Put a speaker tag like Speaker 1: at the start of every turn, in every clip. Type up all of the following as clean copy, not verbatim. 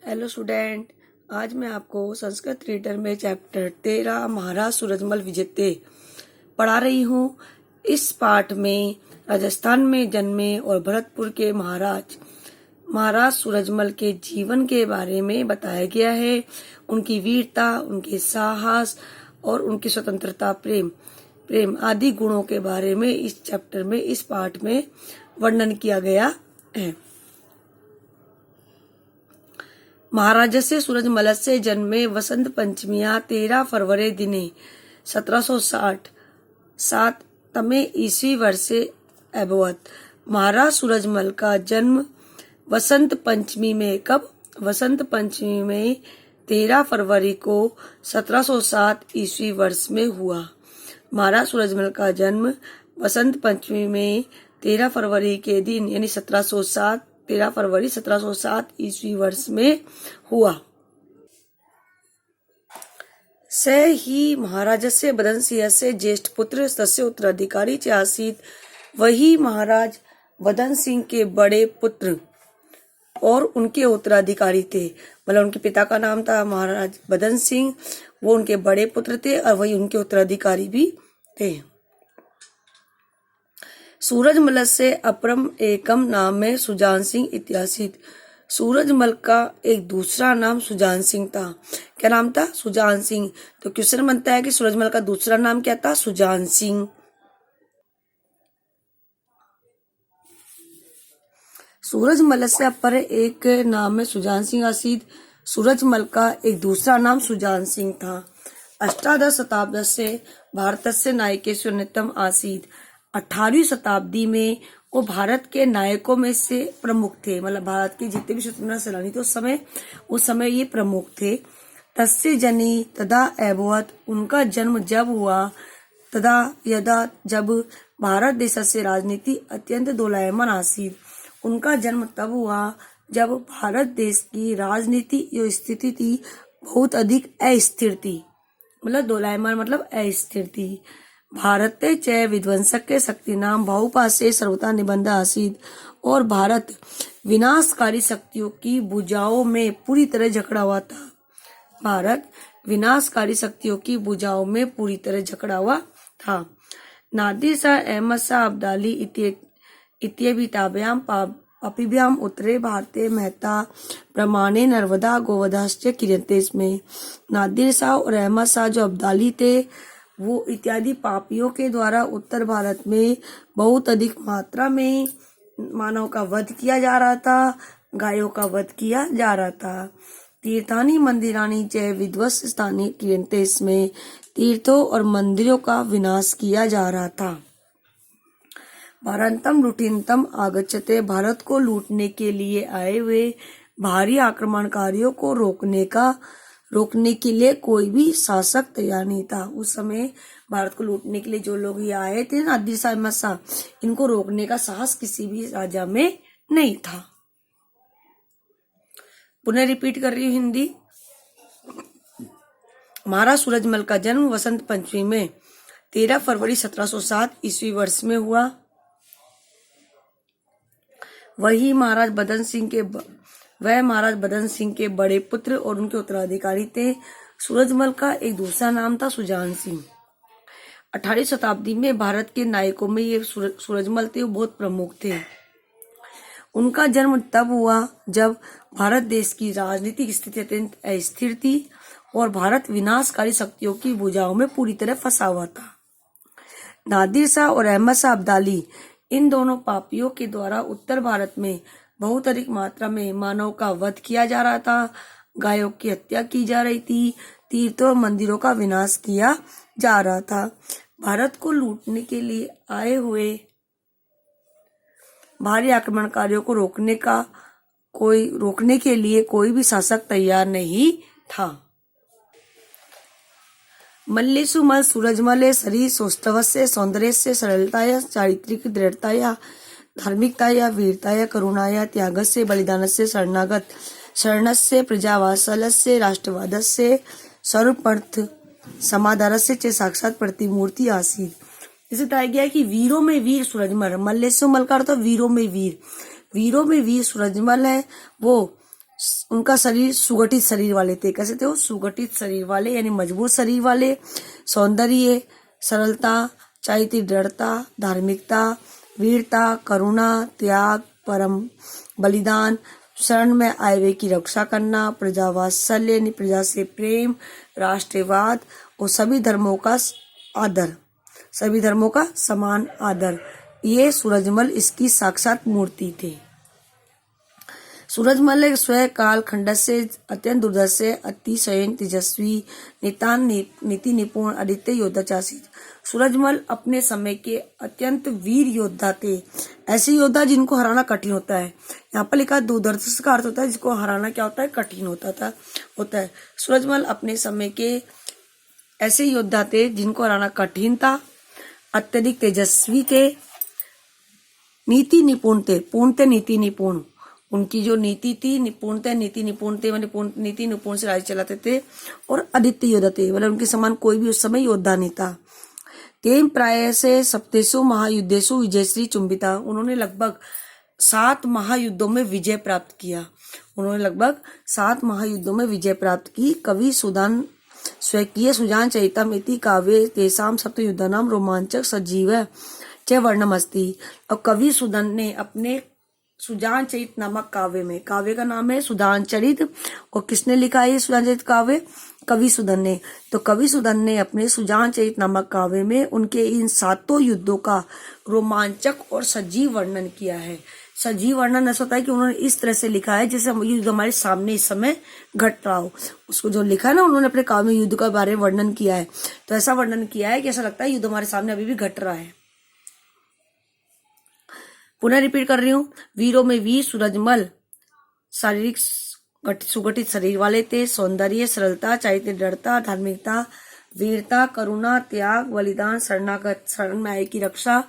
Speaker 1: Hello student. आज मैं आपको संस्कृत रीडर में चैप्टर 13 महाराज सूरजमल विजेते पढ़ा रही हूँ। इस पाठ में राजस्थान में जन्मे और भरतपुर के महाराज सूरजमल के जीवन के बारे में बताया गया है। उनकी वीरता, उनके साहस और उनकी स्वतंत्रता, प्रेम आदि गुणों के बारे में इस चैप्टर में, इस पाठ में वर्णन किया गया है। महाराजस्य सूरजमलस्य जन्मे वसंत पंचमिया 13 फरवरी दिने 1760 तमे ईस्वी वर्षे अभवत्। महाराज सूरजमल का जन्म वसंत पंचमी में कब? वसंत पंचमी में 13 फरवरी को 1760 ईस्वी वर्ष में हुआ। महाराज सूरजमल का जन्म वसंत पंचमी में 13 फरवरी के दिन यानी 13 फरवरी 1760 ईस्वी वर्ष में हुआ। स ही महाराजस्य बदनसिंहस्य ज्येष्ठ पुत्र तस्य उत्तराधिकारी च आसीत्। वही महाराज बदन सिंह के बड़े पुत्र और उनके उत्तराधिकारी थे। मतलब उनके पिता का नाम था महाराज बदन सिंह, वो उनके बड़े पुत्र थे और वही उनके उत्तराधिकारी भी थे। सूरजमल से अपरम एकम नाम में सुजान सिंह इत्यासित। सूरजमल का एक दूसरा नाम सुजान सिंह था। क्या नाम था? सुजान सिंह। तो क्वेश्चन बनता है कि सूरजमल का दूसरा नाम क्या था? सुजान सिंह। सूरजमल से अपर एक नाम में सुजान सिंह आसीत। सूरजमल का एक दूसरा नाम सुजान सिंह था। अष्टादश शताब्दी से भारतस्य नायकेषु अन्यतम आसीत। 18वीं शताब्दी में वो भारत के नायकों में से प्रमुख थे। मतलब भारत के जितने भी स्वतंत्रता सेनानी थे उस समय ये प्रमुख थे। तस्य जनी तदा अभवत्। उनका जन्म जब हुआ, तदा यदा जब भारत देश से राजनीति अत्यंत दोलायमान आसीत। उनका जन्म तब हुआ जब भारत देश की राजनीति जो स्थिति थी बहुत अधिक अस्थिर थी। मतलब दोलायमान मतलब अस्थिर थी। भारते च विध्वंसक के शक्ति नाम बहुपाशे सर्वथा निबंध आसीत। और भारत विनाशकारी शक्तियों की भुजाओं में पूरी तरह जकड़ा हुआ था। भारत विनाशकारी शक्तियों की भुजाओं में पूरी तरह जकड़ा हुआ था। नादिर शाह अहमद शाह अब्दाली इत्यभिताभ्याम अपिभ्याम उत्तरे भारते महता प्रमाणे नर्मदा गोवधाश्च क्रियन्ते इसमें। नादिर शाह और अहमद शाह जो अब्दाली थे वो इत्यादि पापियों के द्वारा उत्तर भारत में बहुत अधिक मात्रा में मानव का वध किया जा रहा था, गायों का वध किया जा रहा था। तीर्थानी मंदिरानी च विध्वंस स्थानी क्रियन्ते इसमें। तीर्थों और मंदिरों का विनाश किया जा रहा था। भारतम लुठिनतम आगच्छते। भारत को लूटने के लिए आए हुए भारी आक्रमणकारियों को रोकने के लिए कोई भी शासक तैयार नहीं था। उस समय भारत को लूटने के लिए जो लोग ये आए थे ना, नादिर शाह अहमद शाह, इनको रोकने का साहस किसी भी राजा में नहीं था। पुनः रिपीट कर रही हूँ हिंदी। महाराज सूरजमल का जन्म वसंत पंचमी में 13 फरवरी 1760 ईस्वी वर्ष में हुआ। वह महाराज बदन सिंह के बड़े पुत्र और उनके उत्तराधिकारी थे। सूरजमल का एक दूसरा नाम था सुजान सिंह। 18वीं शताब्दी में भारत के नायकों में ये सूरजमल थे, वो बहुत प्रमुख थे। उनका जन्म तब हुआ जब भारत देश की राजनीतिक स्थिति अत्यंत अस्थिर थी और भारत विनाशकारी शक्तियों की भुजाओं में पूरी तरह फंसा हुआ था। नादिर शाह और अहमद शाह अब्दाली, इन दोनों पापियों के द्वारा उत्तर भारत में बहुत अधिक मात्रा में मानव का वध किया जा रहा था, गायों की हत्या की जा रही थी, तीर्थों और मंदिरों का विनाश किया जा रहा था। भारत को लूटने के लिए आए हुए भारी आक्रमणकारियों को रोकने के लिए कोई भी शासक तैयार नहीं था। मल्लेषु मल सूरजमल शरीर सौष्ठवस्य सौंदर्यस्य सरलताया चारित्रिक दृढ़ताया धार्मिकताया वीरताया करुणाया त्यागस्य बलिदानस्य शरणस्य प्रजावात्सल्यस्य राष्ट्रवादस्य सर्वपर्थ समाधारस्य च साक्षात प्रतिमूर्ति आसीत। इसे बताया गया है कि वीरों में वीर सूरजमल, मल्लेषु मल का अर्थ वीरों में वीर सूरजमल है। वो उनका शरीर सुगठित शरीर वाले थे। कैसे थे वो? सुगठित शरीर वाले, यानी मजबूत शरीर वाले। सौंदर्य, सरलता, चारित्र्य, दृढ़ता, धार्मिकता, वीरता, करुणा, त्याग, परम बलिदान, शरण में आए हुए की रक्षा करना, प्रजा वात्सल्य यानी प्रजा से प्रेम, राष्ट्रवाद और सभी धर्मों का आदर, सभी धर्मों का समान आदर, ये सूरजमल इसकी साक्षात मूर्ति थे। सूरजमल एक स्वयं काल खंड से अत्यंत दुर्दर्श, अतिशयन तेजस्वी, नितान नीति निपुण, आदित्य योद्धा चासित। सूरजमल अपने समय के अत्यंत वीर योद्धा थे, ऐसे योद्धा जिनको हराना कठिन होता है। यहाँ पर लिखा दुर्दर्श का अर्थ होता है जिसको हराना क्या होता है? कठिन होता है। सूरजमल अपने समय के ऐसे योद्धा थे जिनको हराना कठिन था, अत्यधिक तेजस्वी थे, नीति निपुण थे, पूर्णतः नीति निपुण। उनकी जो नीति थी निपुणता, नीति निपुण थे, मतलब नीति निपुण से राज्य चलाते थे, और आदित्य योद्धा थे, मतलब उनके समान कोई भी उस समय योद्धा नहीं था। तेम प्राय से सप्तेषु महायुद्धेषु विजयश्री चुंबिता। उन्होंने लगभग 7 महायुद्धों में विजय प्राप्त किया। उन्होंने लगभग 7 महायुद्धों में विजय प्राप्त की। कवि सुदान स्वकीय सुजान चरितम इति काव्ये तेषां सप्तयुद्धानां रोमांचक सजीव च वर्णमस्ति। और कवि सुदन ने अपने सुजान चरित नामक काव्य में, काव्य का नाम है सुजान चरित, और किसने लिखा है सुजान चरित काव्य? कवि सुदन ने। तो कवि सुदन ने अपने सुजान चरित नामक काव्य में उनके इन 7 युद्धों का रोमांचक और सजीव वर्णन किया है। सजीव वर्णन ऐसा होता है कि उन्होंने इस तरह से लिखा है जैसे युद्ध हमारे सामने इस समय घट रहा हो। उसको जो लिखा है ना उन्होंने अपने काव्य में युद्ध के बारे में वर्णन किया है, तो ऐसा वर्णन किया है कि ऐसा लगता है युद्ध हमारे सामने अभी भी घट रहा है। पुनः रिपीट कर रही हूँ। वीरों में वीर सूरजमल शारीरिक सुगठित शरीर वाले थे, सौंदर्य, सरलता, चारित्र्य, दृढ़ता, धार्मिकता, वीरता, करुणा, त्याग, बलिदान, शरणागत, शरण में आए की रक्षा,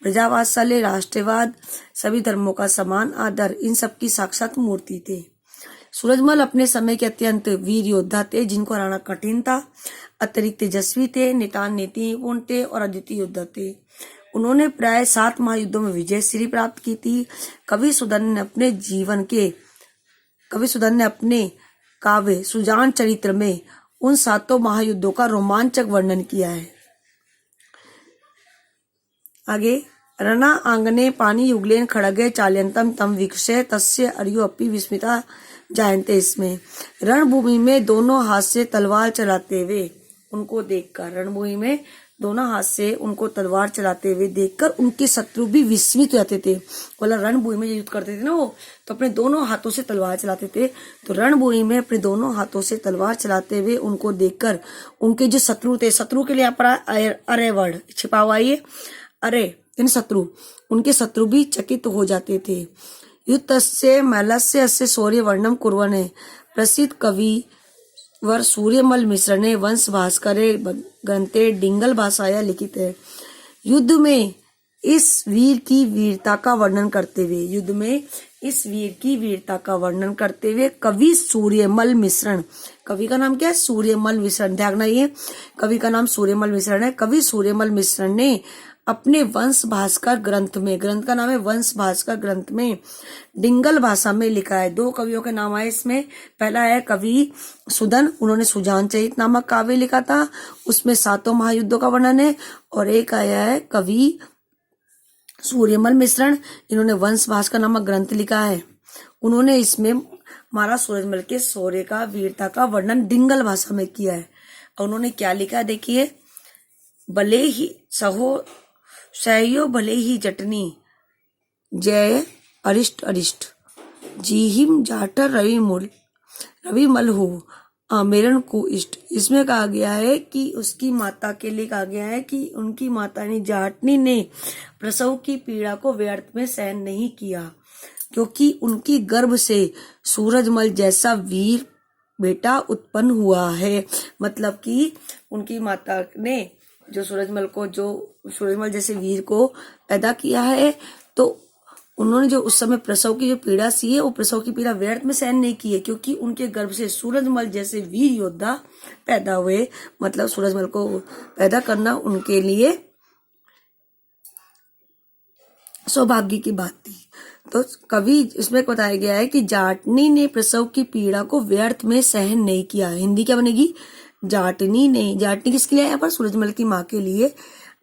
Speaker 1: प्रजावात्सल्य, राष्ट्रवाद, सभी धर्मों का समान आदर, इन सब की साक्षात मूर्ति थे। सूरजमल अपने समय के अत्यंत वीर योद्धा थे जिनको हराना कठिन था, अतिरिक्त तेजस्वी थे, नितान नीतिपूर्ण थे और अद्वितीय योद्धा थे। उन्होंने प्राय 7 महायुद्धों में विजय श्री प्राप्त की थी। कवि सुदन ने अपने काव्य सुजान चरित्र में उन 7 महायुद्धों का रोमांचक वर्णन किया है। आगे, रणा आंगने पानी युगलेन खड़गे चाल्यंतम तम वीक्षे तस्य अर्यो अपि विस्मिता जायन्ते। इसमें रणभूमि में दोनों हाथ से तलवार चलाते हुए उनको देखकर, रणभूमि में दोनों हाथ से उनको तलवार चलाते हुए देखकर उनके शत्रु भी विस्मित हो जाते थे। मतलब रणभूमि में युद्ध करते थे ना वो, तो अपने दोनों हाथों से तलवार चलाते थे। तो रणभूमि में अपने दोनों हाथों से तलवार चलाते हुए उनको देखकर उनके जो शत्रु थे, शत्रु के लिए यहाँ पर अरे वर्ड छिपा हुआ है, अरे इन शत्रु, उनके शत्रु भी चकित हो जाते थे। युद्धस्य मलस्य अस्य शौर्य वर्णम कुर्वन् प्रसिद्ध कवि वर सूर्यमल मिश्र ने वंश भास्करे ग्रंथे डिंगल भाषाया लिखित है। युद्ध में इस वीर की वीरता का वर्णन करते हुए, युद्ध में इस वीर की वीरता का वर्णन करते हुए कवि सूर्यमल मिश्रण, कवि का नाम क्या है? सूर्यमल मिश्रण। ध्यान रखिए, कवि का नाम सूर्यमल मिश्रण है। कवि सूर्यमल मिश्रण ने अपने वंश भास्कर ग्रंथ में, ग्रंथ का नाम है वंश भास्कर ग्रंथ में, डिंगल भाषा में लिखा है। 2 कवियों के नाम आए इसमें। पहला है कवि सुदन, उन्होंने सुजान चरित नामक काव्य लिखा था, उसमें 7 महायुद्धों का वर्णन है। और एक आया है कवि सूर्यमल मिश्रण, इन्होंने वंश भास्कर नामक ग्रंथ लिखा है। उन्होंने इसमें महाराज सूरजमल के शौर्य का, वीरता का वर्णन डिंगल भाषा में किया है। और उन्होंने क्या लिखा देखिए, भले ही सहयो भले ही जटनी जय अरिष्ट अरिष्ट जीहिम जाटर रवि मल हो आमेरन को इष्ट। इसमें कहा गया है कि उसकी माता के लिए कहा गया है कि उनकी माता ने जाटनी ने प्रसव की पीड़ा को व्यर्थ में सहन नहीं किया, क्योंकि उनकी गर्भ से सूरजमल जैसा वीर बेटा उत्पन्न हुआ है। मतलब कि उनकी माता ने जो सूरजमल जैसे वीर को पैदा किया है, तो उन्होंने जो उस समय प्रसव की जो पीड़ा सी है वो प्रसव की पीड़ा व्यर्थ में सहन नहीं की है, क्योंकि उनके गर्भ से सूरजमल जैसे वीर योद्धा पैदा हुए। मतलब सूरजमल को पैदा करना उनके लिए सौभाग्य की बात थी। तो कवि इसमें बताया गया है कि जाटनी ने प्रसव की पीड़ा को व्यर्थ में सहन नहीं किया। हिंदी क्या बनेगी? जाटनी किसके लिए? यहाँ पर सूरजमल की माँ के लिए।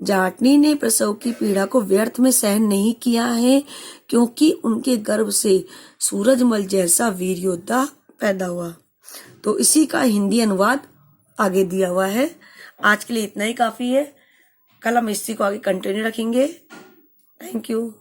Speaker 1: जाटनी ने प्रसव की पीड़ा को व्यर्थ में सहन नहीं किया है, क्योंकि उनके गर्भ से सूरजमल जैसा वीर योद्धा पैदा हुआ। तो इसी का हिंदी अनुवाद आगे दिया हुआ है। आज के लिए इतना ही काफी है। कल हम इसी को आगे कंटिन्यू रखेंगे। Thank you.